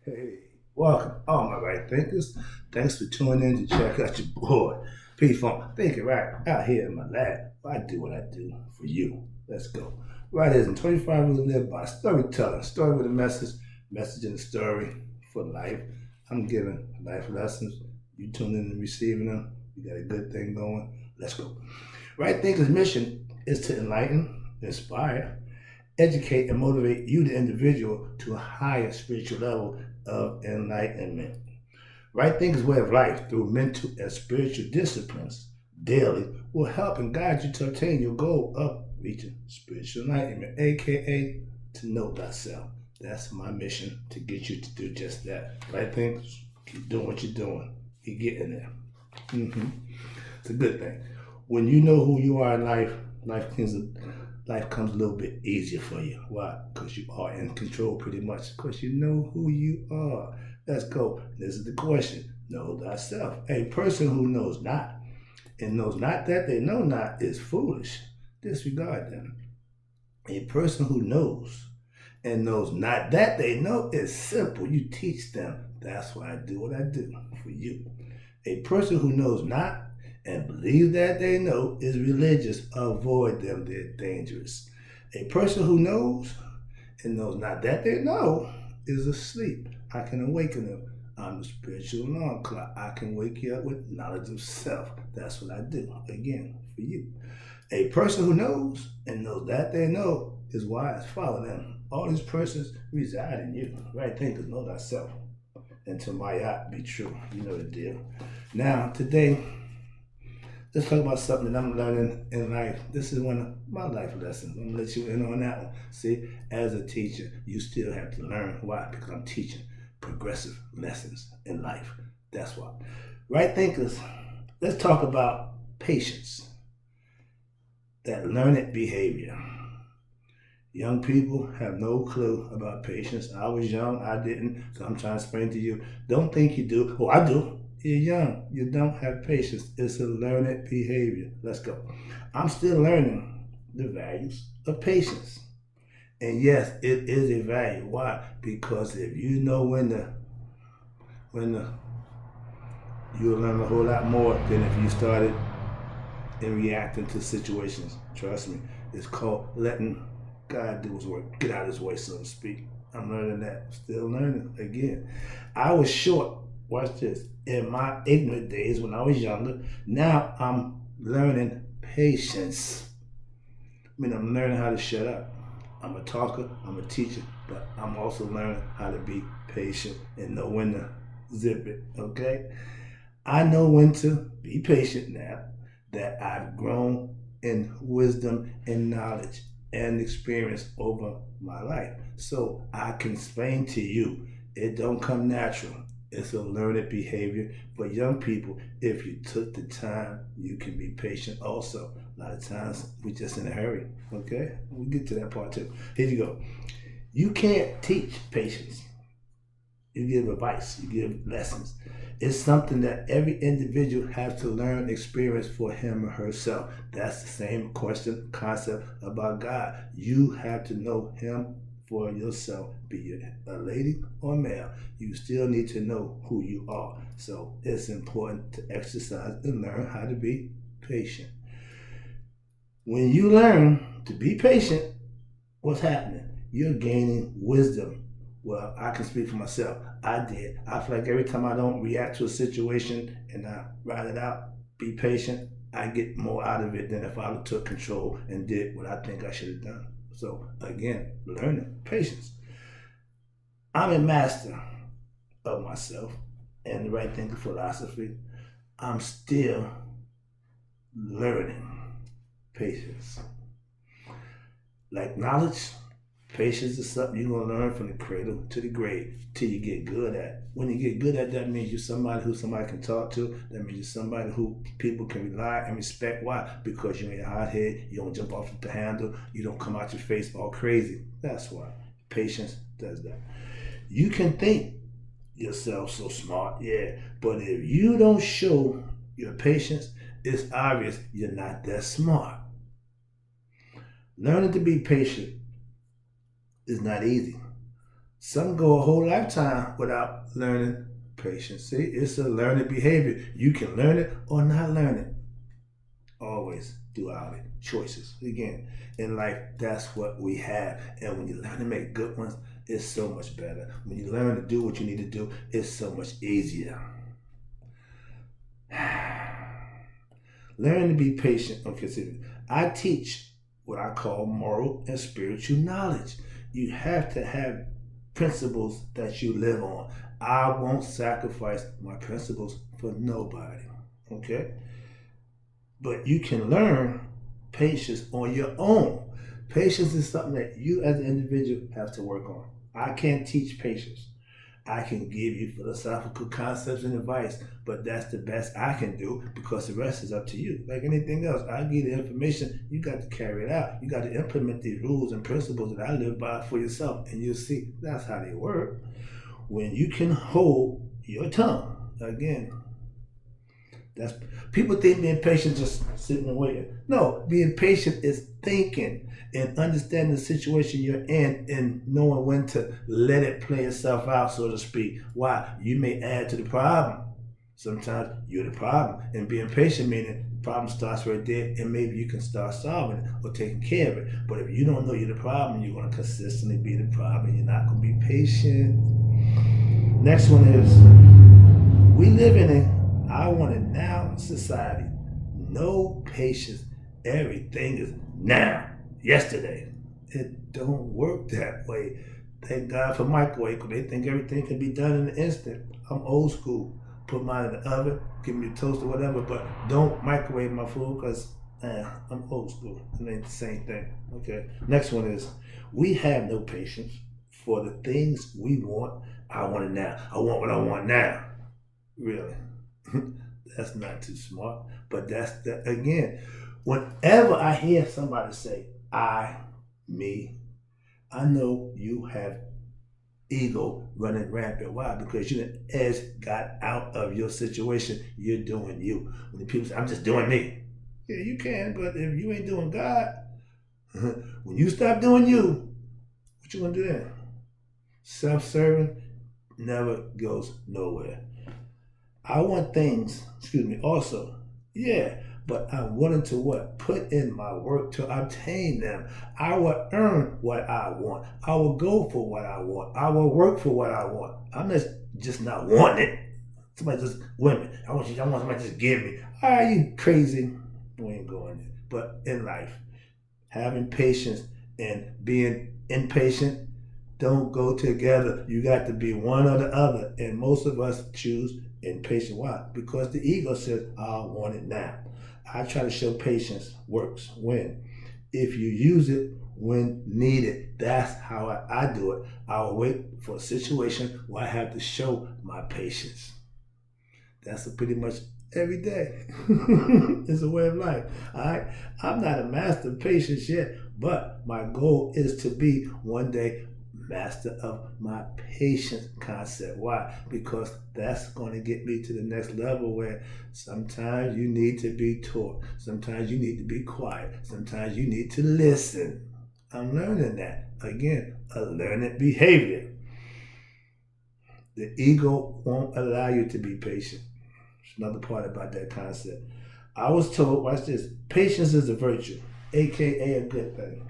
Hey, welcome, all my right thinkers. Thanks for tuning in to check out your boy, P Funk. Thinking right out here in my lab. I do what I do for you. Let's go. Right is in 25 rules live by storytelling. Story with a message in the story for life. I'm giving life lessons. You tune in and receiving them. You got a good thing going. Let's go. Right Thinkers' mission is to enlighten, inspire, educate, and motivate you, the individual, to a higher spiritual level of enlightenment. Right Thinkers' way of life through mental and spiritual disciplines daily will help and guide you to obtain your goal of reaching spiritual enlightenment, aka to know thyself. That's my mission, to get you to do just that. Right Thinkers, keep doing what you're doing. You're getting there. Mm-hmm. It's a good thing. When you know who you are in life, life comes a little bit easier for you. Why? Because you are in control pretty much. Because you know who you are. Let's go. This is the question. Know thyself. A person who knows not and knows not that they know not is foolish. Disregard them. A person who knows and knows not that they know is simple. You teach them. That's why I do what I do for you. A person who knows not and believes that they know is religious. Avoid them, they're dangerous. A person who knows and knows not that they know is asleep. I can awaken them. I'm the spiritual alarm clock. I can wake you up with knowledge of self. That's what I do, again, for you. A person who knows and knows that they know is wise. Follow them. All these persons reside in you. Right thinkers, know thyself. And to my yacht be true. You know the deal. Now, today, let's talk about something that I'm learning in life. This is one of my life lessons. I'm gonna let you in on that one. See, as a teacher, you still have to learn. Why? Because I'm teaching progressive lessons in life. That's why. Right thinkers, let's talk about patience, that learned behavior. Young people have no clue about patience. I was young, I didn't, so I'm trying to explain to you. Don't think you do. Oh, I do. You're young. You don't have patience. It's a learned behavior. Let's go. I'm still learning the values of patience. And yes, it is a value. Why? Because if you know when the you'll learn a whole lot more than if you started in reacting to situations. Trust me. It's called letting God do his work, get out of his way, so to speak. I'm learning that. Still learning again. I was short. Watch this. In my ignorant days when I was younger, now I'm learning patience. I mean, I'm learning how to shut up. I'm a talker, I'm a teacher, but I'm also learning how to be patient and know when to zip it, okay? I know when to be patient now that I've grown in wisdom and knowledge and experience over my life. So I can explain to you, it don't come natural. It's a learned behavior. For young people, if you took the time, you can be patient also. A lot of times we just in a hurry. Okay? We'll get to that part too. Here you go. You can't teach patience. You give advice, you give lessons. It's something that every individual has to learn, experience for him or herself. That's the same question, concept about God. You have to know him for yourself, be it a lady or male. You still need to know who you are. So it's important to exercise and learn how to be patient. When you learn to be patient, what's happening? You're gaining wisdom. Well, I can speak for myself. I did. I feel like every time I don't react to a situation and I ride it out, be patient, I get more out of it than if I took control and did what I think I should have done. So again, learning patience. I'm a master of myself and the right thinking philosophy. I'm still learning patience. Like knowledge, patience is something you're gonna learn from the cradle to the grave till you get good at. When you get good at that means you're somebody who somebody can talk to. That means you're somebody who people can rely and respect. Why? Because you ain't a hothead, you don't jump off the handle, you don't come out your face all crazy. That's why. Patience does that. You can think yourself so smart, yeah, but if you don't show your patience, it's obvious you're not that smart. Learning to be patient is not easy. Some go a whole lifetime without learning patience. See, it's a learned behavior. You can learn it or not learn it. Always duality, choices. Again, in life, that's what we have. And when you learn to make good ones, it's so much better. When you learn to do what you need to do, it's so much easier. Learn to be patient. Okay, see, I teach what I call moral and spiritual knowledge. You have to have principles that you live on. I won't sacrifice my principles for nobody. Okay? But you can learn patience on your own. Patience is something that you as an individual have to work on. I can't teach patience. I can give you philosophical concepts and advice, but that's the best I can do because the rest is up to you. Like anything else, I give you the information, you got to carry it out. You got to implement these rules and principles that I live by for yourself, and you'll see that's how they work. When you can hold your tongue, again, that's people think being patient just sitting and waiting. No, being patient is thinking and understanding the situation you're in and knowing when to let it play itself out, so to speak. Why? You may add to the problem. Sometimes you're the problem. And being patient meaning the problem starts right there and maybe you can start solving it or taking care of it. But if you don't know you're the problem, you're going to consistently be the problem. You're not going to be patient. Next one is we live in a I want it now society. No patience. Everything is now. Yesterday. It don't work that way. Thank God for microwave because they think everything can be done in an instant. I'm old school. Put mine in the oven, give me a toast or whatever, but don't microwave my food because I'm old school. It ain't the same thing. Okay. Next one is we have no patience for the things we want. I want it now. I want what I want now. Really. That's not too smart. But that's the again, whenever I hear somebody say I, me, I know you have ego running rampant. Why? Because you got out of your situation. You're doing you. When the people say, I'm just doing me. Yeah, you can, but if you ain't doing God, when you stop doing you, what you gonna do then? Self-serving never goes nowhere. I want things, also. Yeah, but I'm willing to what? Put in my work to obtain them. I will earn what I want. I will go for what I want. I will work for what I want. I'm just not wanting it. Somebody just, women, I want somebody to just give me. Are you crazy? We ain't going there. But in life, having patience and being impatient don't go together. You got to be one or the other. And most of us choose impatient. Why? Because the ego says, I want it now. I try to show patience works when? If you use it when needed. That's how I do it. I will wait for a situation where I have to show my patience. That's pretty much every day. It's a way of life. All right. I'm not a master of patience yet, but my goal is to be one day master of my patience concept. Why? Because that's going to get me to the next level where sometimes you need to be taught. Sometimes you need to be quiet. Sometimes you need to listen. I'm learning that. Again, a learned behavior. The ego won't allow you to be patient. There's another part about that concept. I was told, watch this, patience is a virtue, aka a good thing.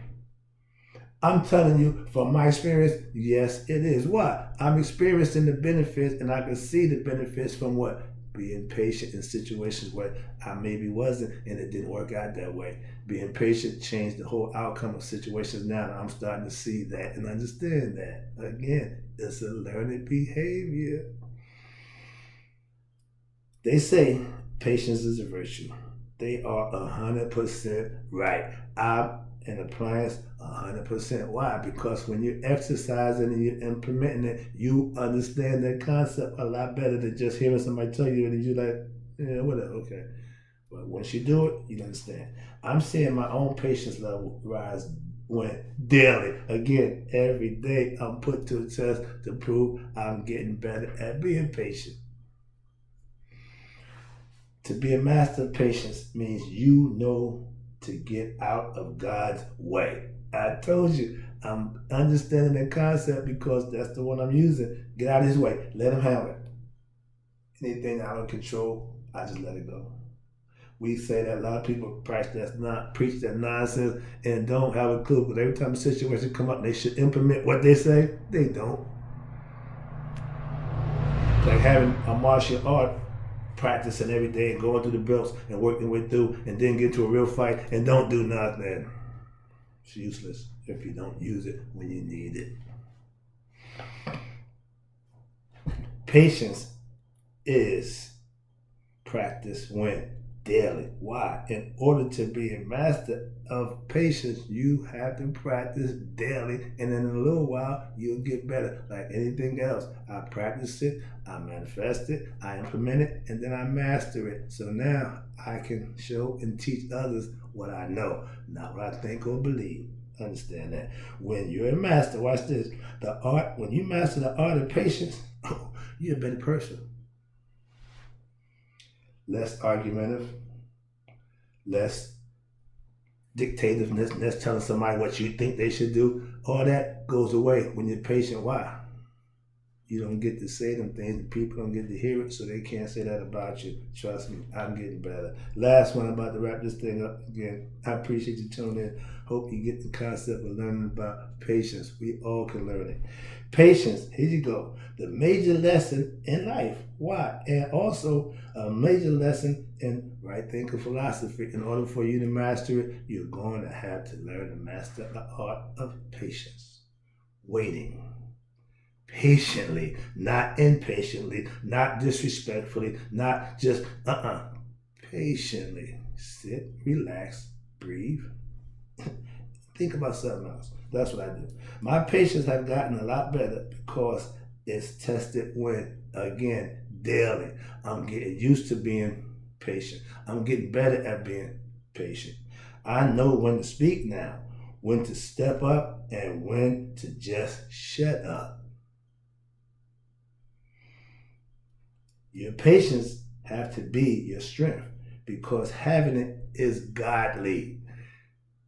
I'm telling you from my experience, yes, it is. Why? I'm experiencing the benefits and I can see the benefits from what? Being patient in situations where I maybe wasn't and it didn't work out that way. Being patient changed the whole outcome of situations now. I'm starting to see that and understand that. Again, it's a learned behavior. They say patience is a virtue. They are 100% right. I'm an appliance 100%. Why? Because when you're exercising and you're implementing it, you understand that concept a lot better than just hearing somebody tell you and you're like, yeah, whatever, okay. But once you do it, you understand. I'm seeing my own patience level rise daily. Again, every day I'm put to a test to prove I'm getting better at being patient. To be a master of patience means you know to get out of God's way. I told you, I'm understanding that concept because that's the one I'm using. Get out of his way. Let him have it. Anything out of control, I just let it go. We say that a lot of people preach that nonsense and don't have a clue. But every time a situation come up, they should implement what they say. They don't. Like having a martial art, practicing every day and going through the belts and working way through, and then get to a real fight and don't do nothing. It's useless if you don't use it when you need it. Patience is practice when daily. Why? In order to be a master of patience, you have to practice daily, and in a little while, you'll get better. Like anything else, I practice it, I manifest it, I implement it, and then I master it. So now I can show and teach others what I know, not what I think or believe. Understand that. When you're a master, watch this. When you master the art of patience, you're a better person. Less argumentative, less dictativeness, less telling somebody what you think they should do. All that goes away when you're patient. Why? You don't get to say them things, and people don't get to hear it, so they can't say that about you. Trust me, I'm getting better. Last one, I'm about to wrap this thing up again. I appreciate you tuning in. Hope you get the concept of learning about patience. We all can learn it. Patience, here you go. The major lesson in life. Why? And also a major lesson in right thinking philosophy. In order for you to master it, you're going to have to learn to master the art of patience. Waiting. Patiently, not impatiently, not disrespectfully, not just patiently. Sit, relax, breathe. Think about something else. That's what I do. My patience have gotten a lot better because it's tested when, again, daily. I'm getting used to being patient. I'm getting better at being patient. I know when to speak now, when to step up, and when to just shut up. Your patience have to be your strength because having it is godly.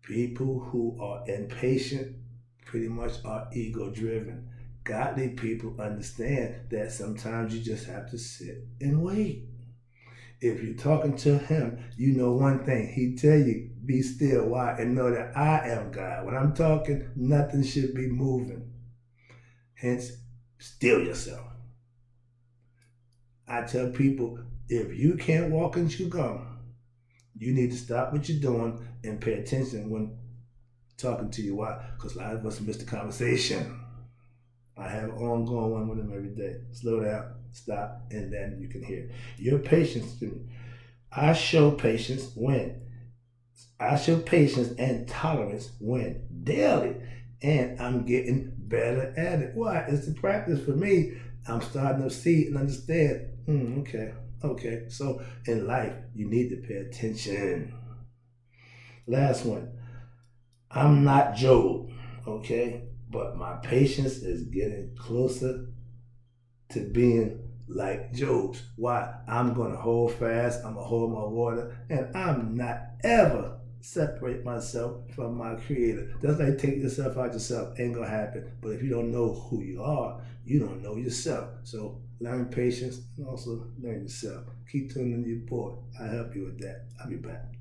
People who are impatient pretty much are ego driven. Godly people understand that sometimes you just have to sit and wait. If you're talking to him, you know one thing. He tell you, be still, why? And know that I am God. When I'm talking, nothing should be moving. Hence, still yourself. I tell people, if you can't walk and chew gum, you need to stop what you're doing and pay attention when talking to you. Why? Because a lot of us miss the conversation. I have an ongoing one with them every day. Slow down, stop, and then you can hear. Your patience to me. I show patience and tolerance when daily. And I'm getting better at it. Why? It's the practice for me. I'm starting to see and understand. Okay. So in life, you need to pay attention. Last one. I'm not Job, okay? But my patience is getting closer to being like Job's. Why? I'm going to hold fast. I'm going to hold my water. And I'm not ever separate myself from my creator. That's like take yourself out yourself. Ain't going to happen. But if you don't know who you are, you don't know yourself. So learn patience and also learn yourself. Keep tuning in your board. I help you with that. I'll be back.